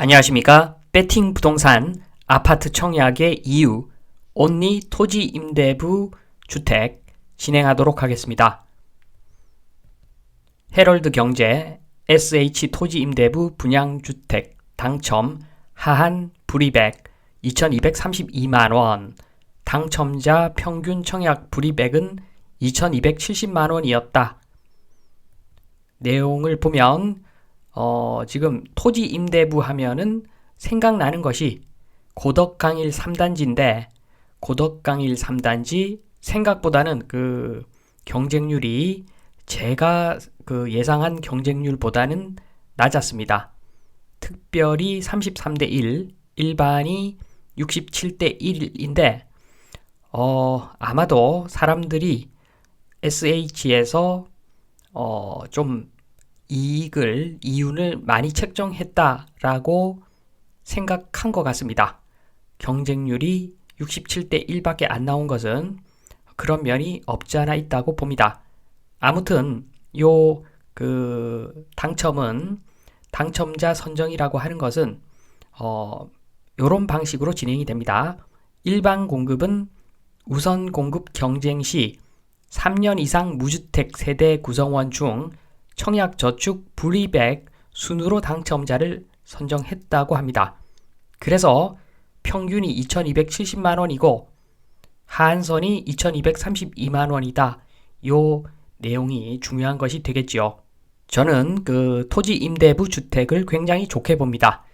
안녕하십니까? 배팅 부동산 아파트 청약의 이유 온리 토지 임대부 주택 진행하도록 하겠습니다. 헤럴드 경제 SH 토지 임대부 분양주택 당첨 하한 불이백 2232만원 당첨자 평균 청약 불이백은 2270만원이었다. 내용을 보면 지금 토지 임대부 하면은 생각나는 것이 고덕강일 3단지인데 고덕강일 3단지 생각보다는 그 경쟁률이 제가 예상한 경쟁률보다는 낮았습니다. 특별히 33대 1, 일반이 67대 1인데 아마도 사람들이 SH에서 좀 이윤을 많이 책정했다라고 생각한 것 같습니다. 경쟁률이 67대 1밖에 안 나온 것은 그런 면이 없지 않아 있다고 봅니다. 아무튼 당첨은 당첨자 선정이라고 하는 것은 이런 방식으로 진행이 됩니다. 일반 공급은 우선 공급 경쟁 시 3년 이상 무주택 세대 구성원 중 청약 저축 불이백 순으로 당첨자를 선정했다고 합니다. 그래서 평균이 2270만원이고 하한선이 2232만원이다. 요 내용이 중요한 것이 되겠지요. 저는 토지 임대부 주택을 굉장히 좋게 봅니다.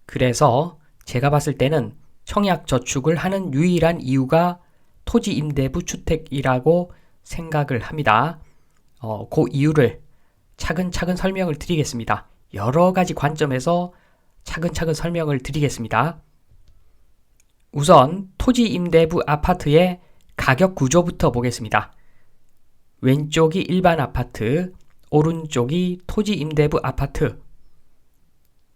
그래서 제가 봤을 때는 청약 저축을 하는 유일한 이유가 토지 임대부 주택이라고 생각을 합니다. 그 이유를 차근차근 설명을 드리겠습니다. 여러 가지 관점에서 차근차근 설명을 드리겠습니다. 우선 토지 임대부 아파트의 가격 구조부터 보겠습니다. 왼쪽이 일반 아파트, 오른쪽이 토지 임대부 아파트.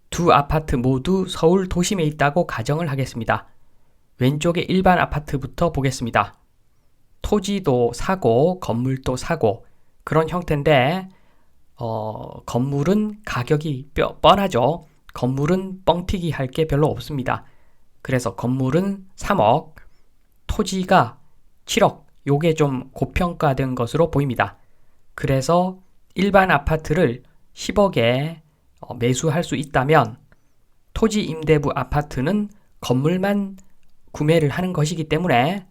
두 아파트 모두 서울 도심에 있다고 가정을 하겠습니다. 왼쪽의 일반 아파트부터 보겠습니다. 토지도 사고 건물도 사고 그런 형태인데 건물은 가격이 뻔하죠. 건물은 뻥튀기 할 게 별로 없습니다. 그래서 건물은 3억, 토지가 7억, 요게 좀 고평가된 것으로 보입니다. 그래서 일반 아파트를 10억에 매수할 수 있다면 토지 임대부 아파트는 건물만 구매를 하는 것이기 때문에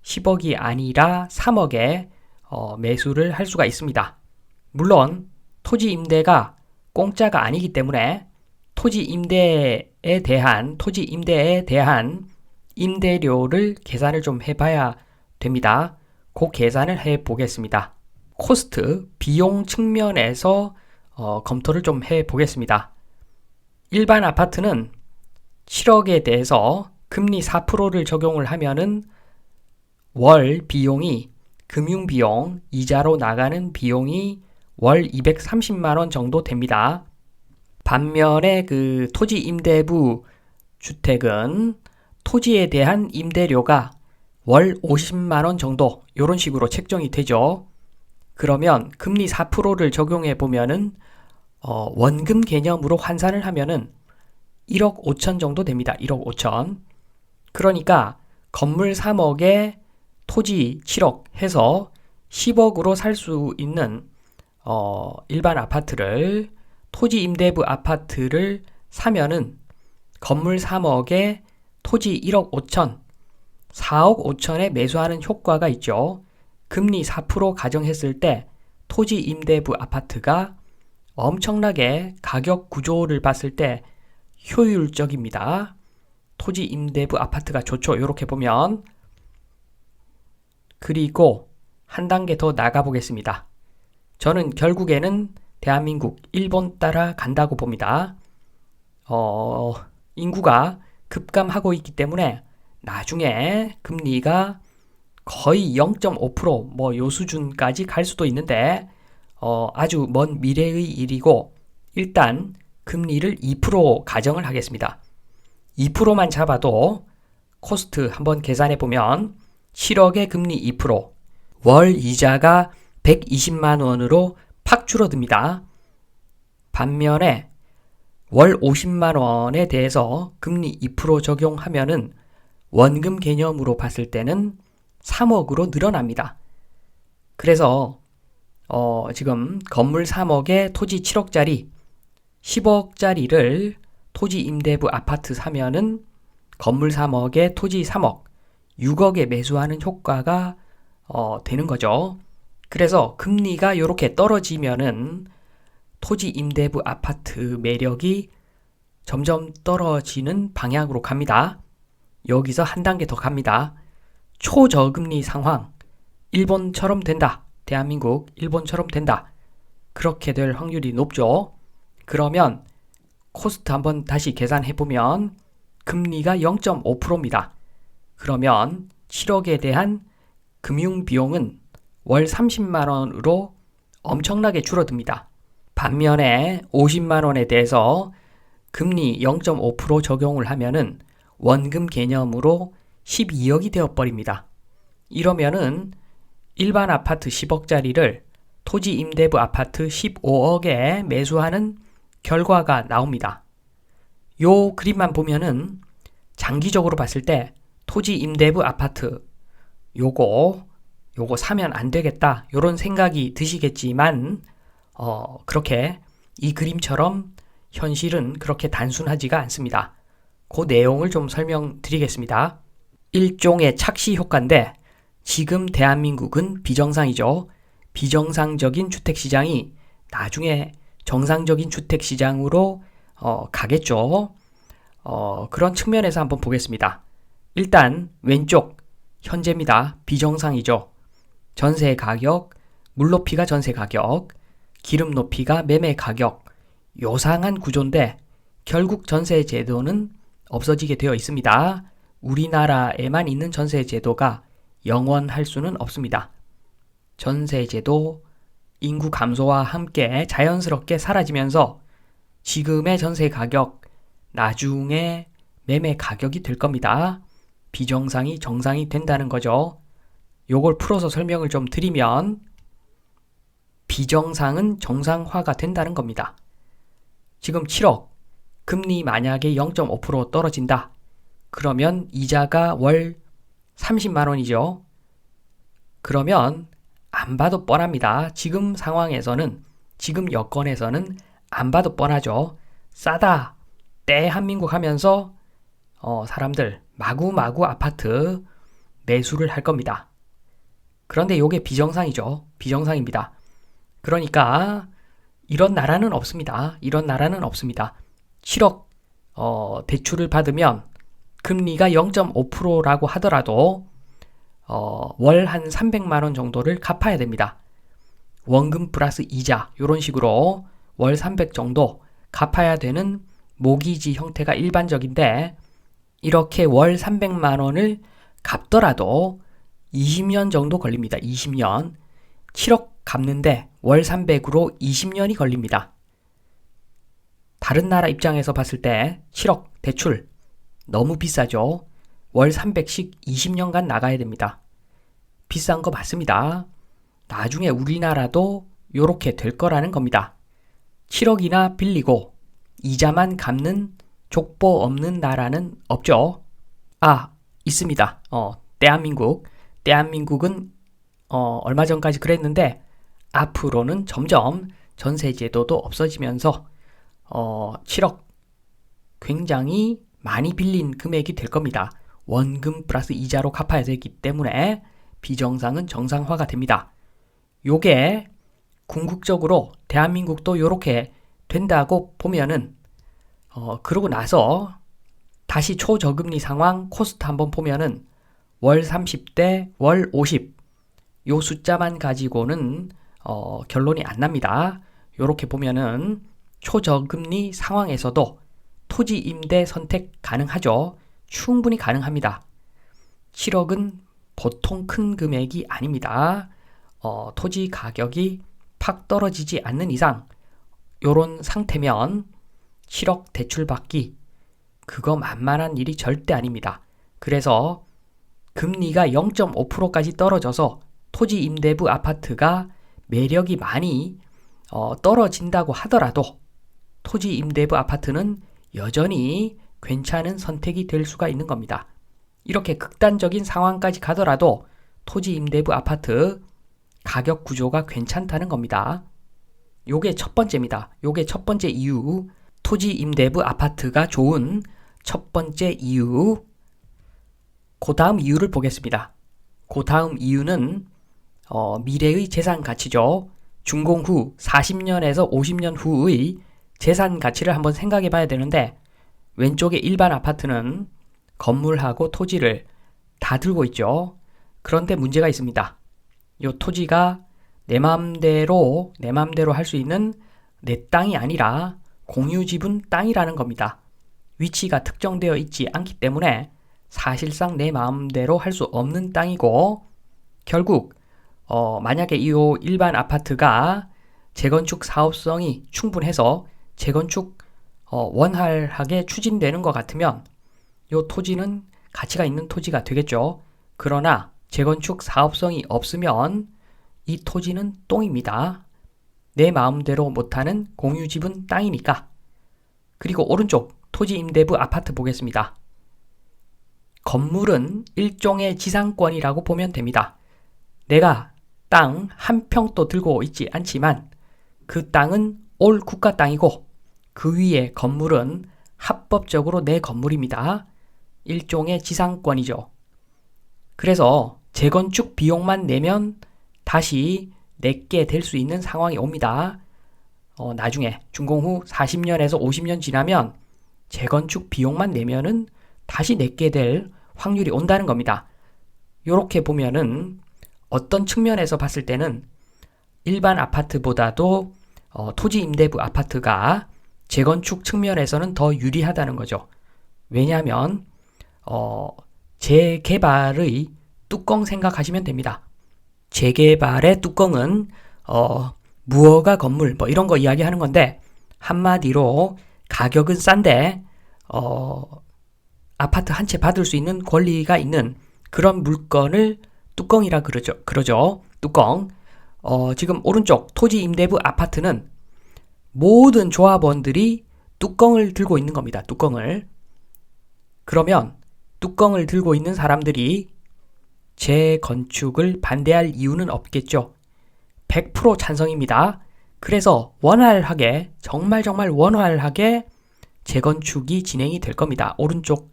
10억이 아니라 3억에 매수를 할 수가 있습니다. 물론 토지 임대가 공짜가 아니기 때문에 토지 임대에 대한 임대료를 계산을 좀 해봐야 됩니다. 그 계산을 해보겠습니다. 코스트, 비용 측면에서 검토를 좀 해보겠습니다. 일반 아파트는 7억에 대해서 금리 4%를 적용을 하면은 월 비용이 금융비용, 이자로 나가는 비용이 월 230만원 정도 됩니다. 반면에 토지 임대부 주택은 토지에 대한 임대료가 월 50만원 정도 이런 식으로 책정이 되죠. 그러면 금리 4%를 적용해 보면은 원금 개념으로 환산을 하면은 1억 5천 정도 됩니다. 1억 5천. 그러니까 건물 3억에 토지 7억 해서 10억으로 살 수 있는 일반 아파트를 토지 임대부 아파트를 사면은 건물 3억에 토지 1억 5천 4억 5천에 매수하는 효과가 있죠. 금리 4% 가정했을 때 토지 임대부 아파트가 엄청나게 가격 구조를 봤을 때 효율적입니다. 토지 임대부 아파트가 좋죠. 이렇게 보면. 그리고 한 단계 더 나가 보겠습니다. 저는 결국에는 대한민국, 일본 따라 간다고 봅니다. 인구가 급감하고 있기 때문에 나중에 금리가 거의 0.5% 요 수준까지 갈 수도 있는데 아주 먼 미래의 일이고 일단 금리를 2% 가정을 하겠습니다. 2%만 잡아도 코스트 한번 계산해 보면 7억의 금리 2%, 월 이자가 120만 원으로 팍 줄어듭니다. 반면에 월 50만 원에 대해서 금리 2% 적용하면은 원금 개념으로 봤을 때는 3억으로 늘어납니다. 그래서 지금 건물 3억에 토지 7억짜리 10억짜리를 토지 임대부 아파트 사면은 건물 3억에 토지 3억 6억에 매수하는 효과가 되는 거죠. 그래서 금리가 이렇게 떨어지면은 토지 임대부 아파트 매력이 점점 떨어지는 방향으로 갑니다. 여기서 한 단계 더 갑니다. 초저금리 상황, 일본처럼 된다. 대한민국, 일본처럼 된다. 그렇게 될 확률이 높죠. 그러면 코스트 한번 다시 계산해보면 금리가 0.5%입니다. 그러면 7억에 대한 금융비용은 월 30만 원으로 엄청나게 줄어듭니다. 반면에 50만 원에 대해서 금리 0.5% 적용을 하면은 원금 개념으로 12억이 되어버립니다. 이러면은 일반 아파트 10억짜리를 토지 임대부 아파트 15억에 매수하는 결과가 나옵니다. 요 그림만 보면은 장기적으로 봤을 때 토지 임대부 아파트 요거 사면 안 되겠다 요런 생각이 드시겠지만 그렇게 이 그림처럼 현실은 그렇게 단순하지가 않습니다. 그 내용을 좀 설명드리겠습니다. 일종의 착시 효과인데 지금 대한민국은 비정상이죠. 비정상적인 주택시장이 나중에 정상적인 주택시장으로 가겠죠. 그런 측면에서 한번 보겠습니다. 일단 왼쪽 현재입니다. 비정상이죠. 전세 가격, 물 높이가 전세 가격, 기름 높이가 매매 가격, 요상한 구조인데 결국 전세 제도는 없어지게 되어 있습니다. 우리나라에만 있는 전세 제도가 영원할 수는 없습니다. 전세 제도 인구 감소와 함께 자연스럽게 사라지면서 지금의 전세 가격 나중에 매매 가격이 될 겁니다. 비정상이 정상이 된다는 거죠. 요걸 풀어서 설명을 좀 드리면 비정상은 정상화가 된다는 겁니다. 지금 7억 금리 만약에 0.5% 떨어진다. 그러면 이자가 월 30만 원이죠. 그러면 안 봐도 뻔합니다. 지금 상황에서는 지금 여건에서는 안 봐도 뻔하죠. 싸다. 대한민국 하면서 사람들 마구마구 아파트 매수를 할 겁니다. 그런데 이게 비정상이죠. 비정상입니다. 그러니까 이런 나라는 없습니다. 이런 나라는 없습니다. 7억 대출을 받으면 금리가 0.5%라고 하더라도 월 한 300만 원 정도를 갚아야 됩니다. 원금 플러스 이자 이런 식으로 월 300 정도 갚아야 되는 모기지 형태가 일반적인데 이렇게 월 300만 원을 갚더라도 20년 정도 걸립니다. 20년. 7억 갚는데 월 300으로 20년이 걸립니다. 다른 나라 입장에서 봤을 때 7억 대출 너무 비싸죠. 월 300씩 20년간 나가야 됩니다. 비싼 거 맞습니다. 나중에 우리나라도 요렇게 될 거라는 겁니다. 7억이나 빌리고 이자만 갚는 족보 없는 나라는 없죠. 있습니다. 대한민국은 얼마 전까지 그랬는데 앞으로는 점점 전세제도도 없어지면서 7억 굉장히 많이 빌린 금액이 될 겁니다. 원금 플러스 이자로 갚아야 되기 때문에 비정상은 정상화가 됩니다. 요게 궁극적으로 대한민국도 요렇게 된다고 보면은 그러고 나서 다시 초저금리 상황 코스트 한번 보면은 월 30대 월 50 요 숫자만 가지고는 결론이 안 납니다. 요렇게 보면은 초저금리 상황에서도 토지 임대 선택 가능하죠. 충분히 가능합니다. 7억은 보통 큰 금액이 아닙니다. 토지 가격이 팍 떨어지지 않는 이상 요런 상태면 7억 대출 받기 그거 만만한 일이 절대 아닙니다. 그래서 금리가 0.5%까지 떨어져서 토지 임대부 아파트가 매력이 많이 떨어진다고 하더라도 토지 임대부 아파트는 여전히 괜찮은 선택이 될 수가 있는 겁니다. 이렇게 극단적인 상황까지 가더라도 토지 임대부 아파트 가격 구조가 괜찮다는 겁니다. 요게 첫 번째입니다. 요게 첫 번째 이유. 토지 임대부 아파트가 좋은 첫 번째 이유. 그 다음 이유를 보겠습니다. 그 다음 이유는 미래의 재산 가치죠. 준공 후 40년에서 50년 후의 재산 가치를 한번 생각해 봐야 되는데, 왼쪽에 일반 아파트는 건물하고 토지를 다 들고 있죠. 그런데 문제가 있습니다. 이 토지가 내 마음대로 할 수 있는 내 땅이 아니라 공유지분 땅이라는 겁니다. 위치가 특정되어 있지 않기 때문에 사실상 내 마음대로 할 수 없는 땅이고, 결국 만약에 이 일반 아파트가 재건축 사업성이 충분해서 재건축 원활하게 추진되는 것 같으면 이 토지는 가치가 있는 토지가 되겠죠. 그러나 재건축 사업성이 없으면 이 토지는 똥입니다. 내 마음대로 못하는 공유지분 땅이니까. 그리고 오른쪽 토지 임대부 아파트 보겠습니다. 건물은 일종의 지상권이라고 보면 됩니다. 내가 땅 한 평도 들고 있지 않지만 그 땅은 올 국가 땅이고 그 위에 건물은 합법적으로 내 건물입니다. 일종의 지상권이죠. 그래서 재건축 비용만 내면 다시 내게 될 수 있는 상황이 옵니다. 나중에 준공 후 40년에서 50년 지나면 재건축 비용만 내면은 다시 내게 될 확률이 온다는 겁니다. 이렇게 보면은 어떤 측면에서 봤을 때는 일반 아파트보다도 토지 임대부 아파트가 재건축 측면에서는 더 유리하다는 거죠. 왜냐하면 재개발의 뚜껑 생각하시면 됩니다. 재개발의 뚜껑은 무허가 건물 뭐 이런 거 이야기하는 건데, 한마디로 가격은 싼데 아파트 한 채 받을 수 있는 권리가 있는 그런 물건을 뚜껑이라 그러죠. 뚜껑. 지금 오른쪽 토지 임대부 아파트는 모든 조합원들이 뚜껑을 들고 있는 겁니다. 뚜껑을. 그러면 뚜껑을 들고 있는 사람들이 재건축을 반대할 이유는 없겠죠. 100% 찬성입니다. 그래서 원활하게, 정말 원활하게 재건축이 진행이 될 겁니다. 오른쪽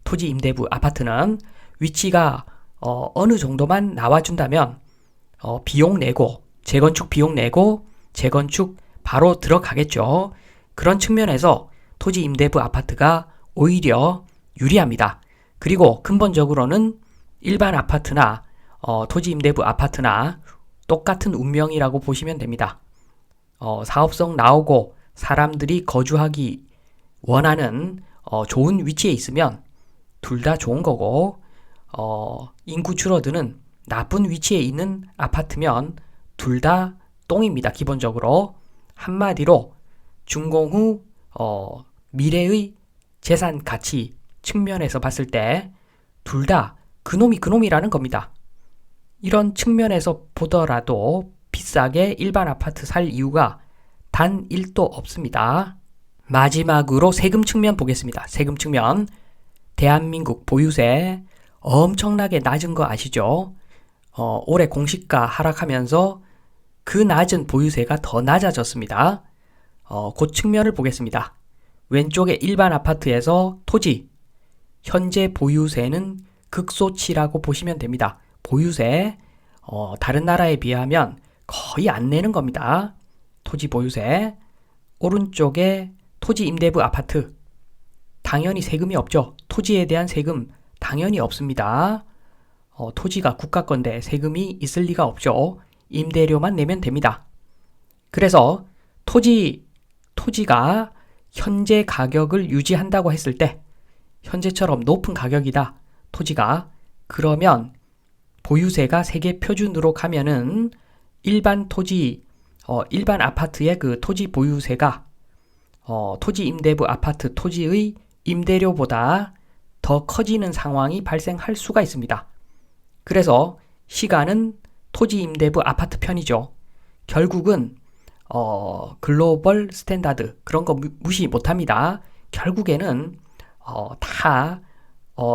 토지 임대부 아파트는 위치가 어느 정도만 나와준다면 비용 내고 재건축 비용 내고 재건축 바로 들어가겠죠. 그런 측면에서 토지 임대부 아파트가 오히려 유리합니다. 그리고 근본적으로는 일반 아파트나 토지 임대부 아파트나 똑같은 운명이라고 보시면 됩니다. 사업성 나오고 사람들이 거주하기 원하는 좋은 위치에 있으면 둘 다 좋은 거고, 인구 줄어드는 나쁜 위치에 있는 아파트면 둘 다 똥입니다. 기본적으로. 한마디로 준공 후 미래의 재산 가치 측면에서 봤을 때 둘 다 그놈이라는 겁니다. 이런 측면에서 보더라도 비싸게 일반 아파트 살 이유가 단 1도 없습니다. 마지막으로 세금 측면 보겠습니다. 세금 측면. 대한민국 보유세 엄청나게 낮은 거 아시죠? 올해 공시가 하락하면서 그 낮은 보유세가 더 낮아졌습니다. 그 측면을 보겠습니다. 왼쪽에 일반 아파트에서 토지, 현재 보유세는 극소치라고 보시면 됩니다. 보유세, 다른 나라에 비하면 거의 안 내는 겁니다. 토지 보유세. 오른쪽에 토지 임대부 아파트. 당연히 세금이 없죠. 토지에 대한 세금 당연히 없습니다. 토지가 국가 건데 세금이 있을 리가 없죠. 임대료만 내면 됩니다. 그래서 토지가 현재 가격을 유지한다고 했을 때, 현재처럼 높은 가격이다, 토지가. 그러면 보유세가 세계 표준으로 가면은 일반 아파트의 그 토지 보유세가 토지 임대부 아파트 토지의 임대료보다 더 커지는 상황이 발생할 수가 있습니다. 그래서 시가는 토지 임대부 아파트 편이죠. 결국은 글로벌 스탠다드 그런 거 무시 못합니다. 결국에는 다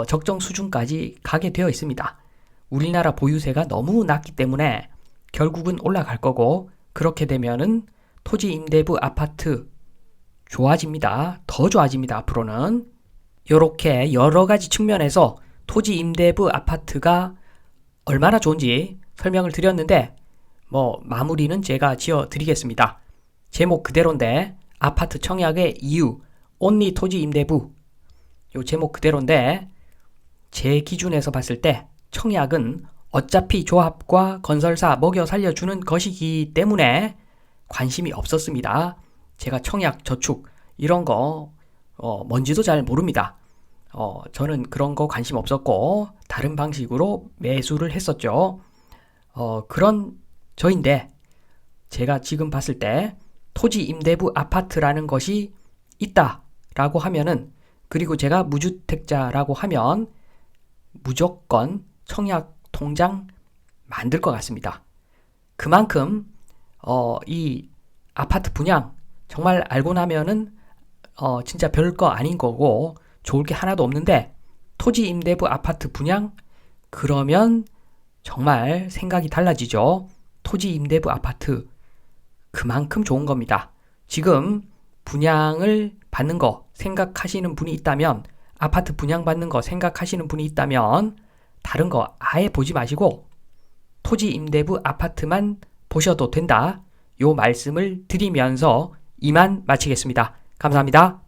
적정 수준까지 가게 되어 있습니다. 우리나라 보유세가 너무 낮기 때문에 결국은 올라갈 거고 그렇게 되면은 토지 임대부 아파트 좋아집니다. 더 좋아집니다. 앞으로는 이렇게 여러 가지 측면에서 토지 임대부 아파트가 얼마나 좋은지 설명을 드렸는데 마무리는 제가 지어 드리겠습니다. 제목 그대로인데 아파트 청약의 이유 온리 토지 임대부 요 제목 그대로인데 제 기준에서 봤을 때 청약은 어차피 조합과 건설사 먹여 살려주는 것이기 때문에 관심이 없었습니다. 제가 청약 저축 이런 거 뭔지도 잘 모릅니다. 저는 그런 거 관심 없었고 다른 방식으로 매수를 했었죠. 그런 저인데 제가 지금 봤을 때 토지 임대부 아파트라는 것이 있다라고 하면은 그리고 제가 무주택자라고 하면 무조건 청약 통장 만들 것 같습니다. 그만큼 이 아파트 분양 정말 알고 나면은 진짜 별거 아닌 거고 좋을 게 하나도 없는데 토지 임대부 아파트 분양 그러면 정말 생각이 달라지죠. 토지 임대부 아파트 그만큼 좋은 겁니다. 지금 분양을 받는 거 생각하시는 분이 있다면 아파트 분양 받는 거 생각하시는 분이 있다면 다른 거 아예 보지 마시고 토지 임대부 아파트만 보셔도 된다. 요 말씀을 드리면서 이만 마치겠습니다. 감사합니다.